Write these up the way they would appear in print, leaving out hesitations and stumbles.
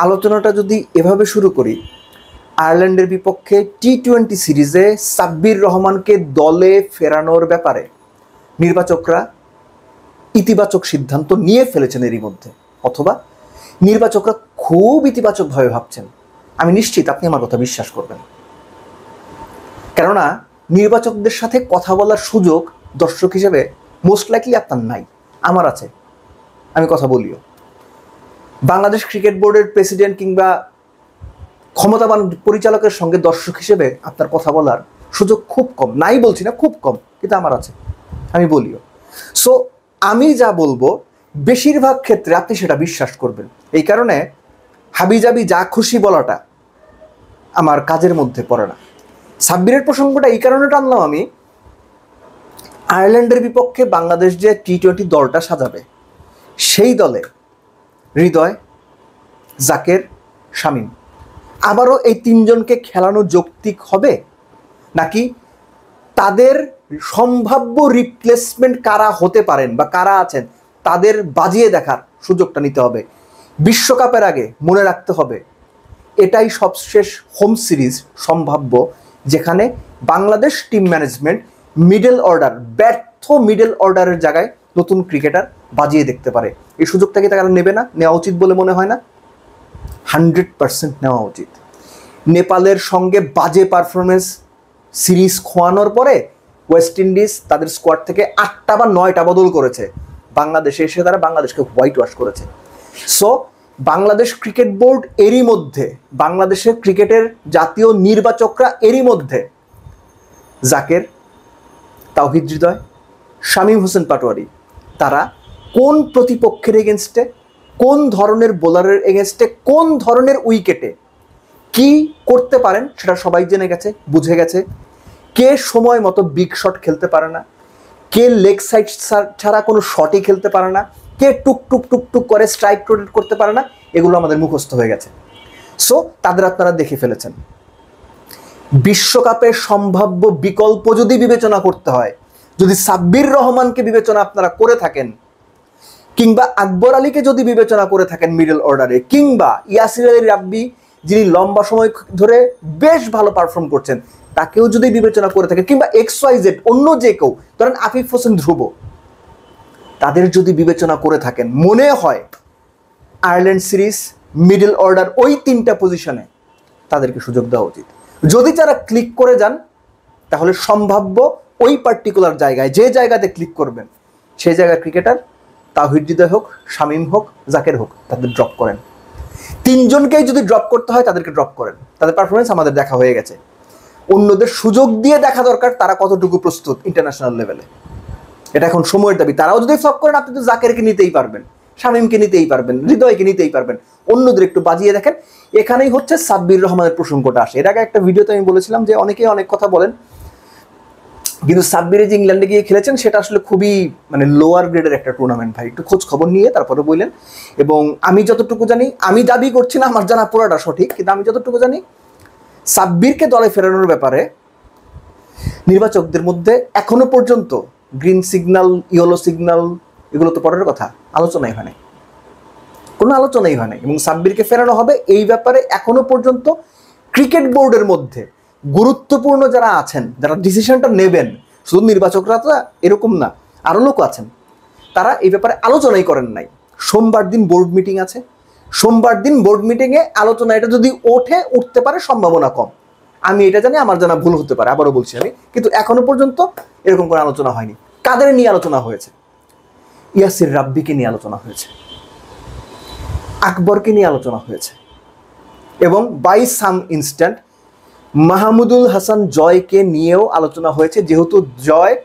আলোচনাটা যদি এভাবে শুরু করি, আয়ারল্যান্ডের বিপক্ষে টি-20 সিরিজে সাব্বির রহমানকে দলে ফেরানোর ব্যাপারে নির্বাচকরা ইতিবাচক সিদ্ধান্ত নিয়ে ফেলেছেন এরই মধ্যে, অথবা নির্বাচকরা খুব ইতিবাচকভাবে ভাবছেন। আমি নিশ্চিত আপনি আমার কথা বিশ্বাস করবেন, কেননা নির্বাচকদের সাথে কথা বলার সুযোগ দর্শক হিসেবে মোস্ট লাইকলি আপনার নাই, আমার আছে, আমি কথা বলিও। বাংলাদেশ ক্রিকেট বোর্ডের প্রেসিডেন্ট কিংবা ক্ষমতাবান পরিচালকের সঙ্গে দর্শক হিসেবে আপনার কথা বলার সুযোগ খুব কম, নাই বলছি না, খুব কম, কিন্তু আমার আছে, আমি বলিও। সো আমি যা বলবো বেশিরভাগ ক্ষেত্রে আপনি সেটা বিশ্বাস করবেন। এই কারণে হাবিজাবি যা খুশি বলাটা আমার কাজের মধ্যে পড়ে না। সাব্বিরের প্রসঙ্গটা এই কারণে টানলাম আমি, আয়ারল্যান্ডের বিপক্ষে বাংলাদেশ যে টি-20 দলটা সাজাবে, সেই দলে হৃদয়, জাকের, শামীম, আবারও এই তিনজনকে খেলানো যৌক্তিক হবে, নাকি তাদের সম্ভাব্য রিপ্লেসমেন্ট কারা হতে পারেন বা কারা আছেন তাদের বাজিয়ে দেখার সুযোগটা নিতে হবে। বিশ্বকাপের আগে মনে রাখতে হবে এটাই সবশেষ হোম সিরিজ সম্ভাব্য যেখানে Bangladesh team management middle order, ব্যর্থ মিডল অর্ডারের জায়গায় নতুন ক্রিকেটার বাজিয়ে দেখতে পারে। এই সুযোগটাকে তারা নেবে না, নেওয়া উচিত বলে মনে হয় না? 100% নেওয়া উচিত। নেপালের সঙ্গে বাজে পারফরমেন্স সিরিজ খোয়ানোর পরে ওয়েস্ট ইন্ডিজ তাদের স্কোয়াড থেকে 8টা বা 9টা বদল করেছে, বাংলাদেশে এসে তারা বাংলাদেশকে হোয়াইট ওয়াশ করেছে। সো বাংলাদেশ ক্রিকেট বোর্ড এরই মধ্যে, বাংলাদেশের ক্রিকেটের জাতীয় নির্বাচকরা এরই মধ্যে জাকের, তাওহিদ হৃদয়, শামীম হোসেন পাটোয়ারি তারা কোন প্রতিপক্ষের এগেনস্টে, কোন ধরনের বোলারের এগেনস্টে, কোন ধরনের উইকেটে কি করতে পারেন সেটা সবাই জেনে গেছে, বুঝে গেছে। কে সময় মতো বিগ শট খেলতে পারে না, কে লেগ সাইড ছাড়া কোনো শটই খেলতে পারে না, কে টুক টুক টুক টুক করে স্ট্রাইক রোটেট করতে পারে না, এগুলো আমাদের মুখস্থ হয়ে গেছে। সো তাদের আপনারা দেখে ফেলেছেন। বিশ্বকাপের সম্ভাব্য বিকল্প যদি বিবেচনা করতে হয়, যদি সাব্বির রহমানকে বিবেচনা আপনারা করে থাকেন, কিংবা আকবর আলীকে যদি বিবেচনা করে থাকেন মিডল অর্ডারে, কিংবা ইয়াসির আলী রাব্বি যিনি লম্বা সময় ধরে বেশ ভালো পারফর্ম করছেন তাকেও যদি বিবেচনা করে থাকেন, কিংবা XYZ অন্য যে কেউ, ধরেন আফিফ হোসেন ধ্রুব, তাদের যদি বিবেচনা করে থাকেন, মনে হয় আয়ারল্যান্ড সিরিজ মিডল অর্ডার ওই 3টা পজিশনে তাদেরকে সুযোগ দেওয়া উচিত। যদি যারা ক্লিক করে যান তাহলে সম্ভাব্য ওই পার্টিকুলার জায়গায়, যে জায়গাতে ক্লিক করবেন সেই জায়গায় ক্রিকেটার তাওহিদ হৃদয় হোক, শামীম হোক, জাকের হোক, তাদের ড্রপ করেন। তিনজনকেই যদি ড্রপ করতে হয় তাদেরকে ড্রপ করেন। তাদের পারফরমেন্স আমাদের দেখা হয়ে গেছে, অন্যদের সুযোগ দিয়ে দেখা দরকার তারা কতটুকু প্রস্তুত ইন্টারন্যাশনাল লেভেলে, এটা এখন সময়ের দাবি। তারাও যদি ফ্লপ করেন আপনি তো জাকেরকে নিতেই পারবেন, শামীমকে নিতেই পারবেন, হৃদয়কে নিতেই পারবেন, অন্যদের একটু বাজিয়ে দেখেন। এখানেই হচ্ছে সাব্বির রহমানের প্রসঙ্গটা আসে। এর আগে একটা ভিডিওতে আমি বলেছিলাম যে অনেকেই অনেক কথা বলেন, কিন্তু সাব্বিরে যে ইংল্যান্ডে গিয়ে খেলেছেন সেটা আসলে খুবই মানে লোয়ার গ্রেডের একটা টুর্নামেন্ট ভাই, একটু খোঁজ খবর নিয়ে তারপরে বললেন। এবং আমি যতটুকু জানি, আমি দাবি করছি না আমার জানা পুরোটা সঠিক, কিন্তু আমি যতটুকু জানি সাব্বিরকে দলে ফেরানোর ব্যাপারে নির্বাচকদের মধ্যে এখনো পর্যন্ত গ্রিন সিগন্যাল, ইয়েলো সিগন্যাল এগুলো তো পরের কথা, আলোচনাই হয় নাই, কোনো আলোচনাই হয় নাই। এবং সাব্বিরকে ফেরানো হবে এই ব্যাপারে এখনো পর্যন্ত ক্রিকেট বোর্ডের মধ্যে গুরুত্বপূর্ণ যারা আছেন, যারা ডিসিশনটা নেবেন, শুধু নির্বাচকরা তো এরকম না, আরও লোক আছেন, তারা এই ব্যাপারে আলোচনাই করেন নাই। সোমবার দিন বোর্ড মিটিং আছে, সোমবার দিন বোর্ড মিটিংয়ে আলোচনা, এটা যদি উঠতে পারে সম্ভাবনা কম, আমি এটা জানি, আমার জানা ভুল হতে পারে, আবারও বলছি আমি, কিন্তু এখনো পর্যন্ত এরকম কোনো আলোচনা হয়নি। কাদের নিয়ে আলোচনা হয়েছে? ইয়াসির রাব্বিকে নিয়ে আলোচনা হয়েছে, আকবরকে নিয়ে আলোচনা হয়েছে, এবং by some instant Mahmudul Hasan জয়কে নিয়েও আলোচনা হয়েছে, যেহেতু জয়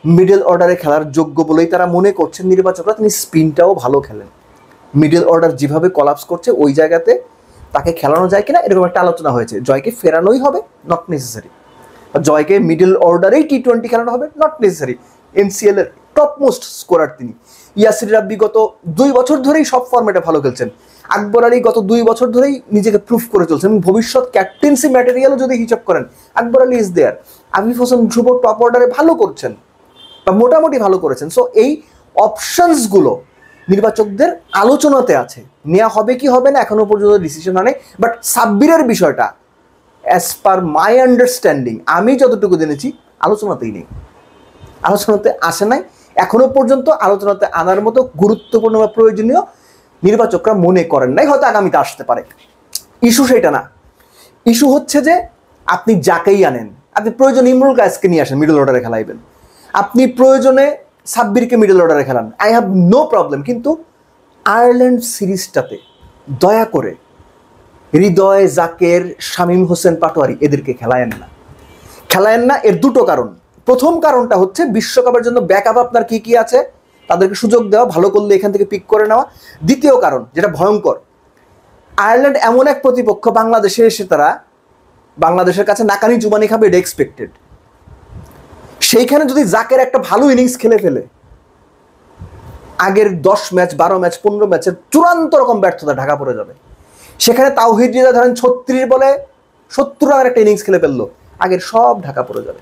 মিডল অর্ডারে খেলার যোগ্য বলেই তারা মনে করছেন নির্বাচকরা, তিনি স্পিনটাও ভালো খেলেন, মিডল অর্ডার যেভাবে কলাপস করছে ওই জায়গাতে তাকে খেলানো যায় কিনা, এরকম একটা আলোচনা হয়েছে। জয়কে ফেরানোই হবে, নট নেসেসারি। জয়কে মিডল অর্ডারেই টি-20 খেলানো হবে, নট নেসেসারি। NCL এর টপ মোস্ট স্কোরার তিনি। ইয়াসির রাব্বি গত 2 বছর ধরেই সব ফরম্যাটে ভালো খেলছেন। আকবর আলী গত 2 বছর ধরেই নিজেকে প্রুফ করে চলছেন, ভবিষ্যৎ ক্যাপ্টেন্সি ম্যাটেরিয়ালও যদি হিসাব করেন Akbar Ali is there. Afif Hossain Dhruba top অর্ডারে ভালো করছেন বা মোটামুটি ভালো করেছেন। সো এই অপশনসগুলো নির্বাচকদের আলোচনাতে আছে, নেওয়া হবে কি হবে না এখনো পর্যন্ত ডিসিশন নেই। বাট সাব্বিরের বিষয়টা অ্যাজ পার মাই আন্ডারস্ট্যান্ডিং, আমি যতটুকু জেনেছি আলোচনাতেই নেই, আলোচনাতে আসে নাই এখনো পর্যন্ত। আলোচনাতে আনার মতো গুরুত্বপূর্ণ বা প্রয়োজনীয় নির্বাচকরা মনে করেন নাই, হয়তো আগামীতে আসতে পারে। ইস্যু সেটা না, ইস্যু হচ্ছে যে আপনি যাকেই আনেন, আপনি প্রয়োজনে ইমরুল কায়েসকে নিয়ে আসেন মিডল অর্ডারে খেলাইবেন, আপনি প্রয়োজনে সাব্বিরকে মিডল অর্ডারে খেলান, আই হ্যাভ নো প্রবলেম। কিন্তু আয়ারল্যান্ড সিরিজটাতে দয়া করে হৃদয়, জাকের, শামীম হোসেন পাটোয়ারি এদেরকে খেলায়েন না, খেলায়েন না। এর দুটো কারণ। প্রথম কারণটা হচ্ছে বিশ্বকাপের জন্য ব্যাকআপ আপনার কি কি আছে তাদেরকে সুযোগ দেওয়া, ভালো করলে এখান থেকে পিক করে নেওয়া। দ্বিতীয় কারণ যেটা ভয়ঙ্কর, আয়ারল্যান্ড এমন এক প্রতিপক্ষ, বাংলাদেশে এসে তারা বাংলাদেশের কাছে নাকানি চুবানি খাবে, এটা এক্সপেক্টেড। সেইখানে যদি জাকের একটা ভালো ইনিংস খেলে ফেলে, আগের 10 ম্যাচ 12 ম্যাচ 15 ম্যাচের চূড়ান্ত রকম ব্যর্থতা ঢাকা পড়ে যাবে। সেখানে তাওহিদ রিজা ধরেন 36 বলে 70 রানের একটা ইনিংস খেলে ফেললো, আগের সব ঢাকা পড়ে যাবে।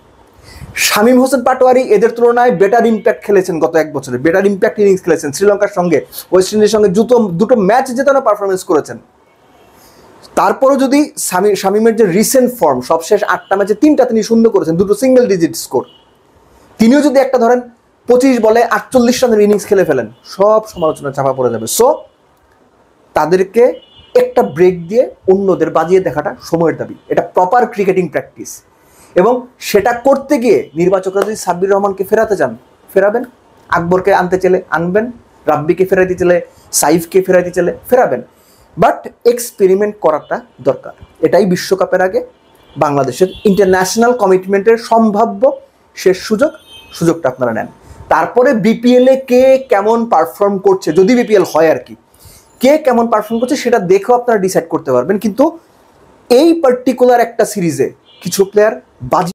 শামীম হোসেন পাটোয়ারি এদের তুলনায় বেটার ইম্প্যাক্ট খেলেছেন, গত এক বছরে বেটার ইম্প্যাক্ট ইনিংস খেলেছেন, শ্রীলঙ্কার সঙ্গে ওয়েস্ট ইন্ডিজের সঙ্গে দুটো ম্যাচ জেতানো পারফরমেন্স করেছেন। তারপরও যদি শামীমের যে রিসেন্ট ফর্ম, সবশেষ 8টা ম্যাচে 3টা তিনি শূন্য করেছেন, দুটো সিঙ্গেল ডিজিট স্কোর, তিনিও যদি একটা ধরেন 25 বলে 48 রানের ইনিংস খেলে ফেলেন, সব সমালোচনা চাপা পড়ে যাবে। সো তাদেরকে একটা ব্রেক দিয়ে অন্যদের বাজিয়ে দেখাটা সময়ের দাবি, এটা প্রপার ক্রিকেটিং প্র্যাকটিস। এবং সেটা করতে গিয়ে নির্বাচকরা যদি সাব্বির রহমানকে ফেরাতে চান ফেরাবেন, আকবরকে আনতে চাইলে আনবেন, রাব্বিকে ফেরাইতে চাইলে, সাইফকে ফেরাইতে চাইলে ফেরাবেন। বাট এক্সপেরিমেন্ট করাটা দরকার, এটাই বিশ্বকাপের আগে বাংলাদেশের ইন্টারন্যাশনাল কমিটমেন্টের সম্ভাব্য শেষ সুযোগটা আপনারা নেন। তারপরে বিপিএলে কে কেমন পারফর্ম করছে, যদি বিপিএল হয় আর কি, কে কেমন পারফর্ম করছে সেটা দেখেও আপনারা ডিসাইড করতে পারবেন। কিন্তু এই পার্টিকুলার একটা সিরিজে কিছু প্লেয়ার বাজি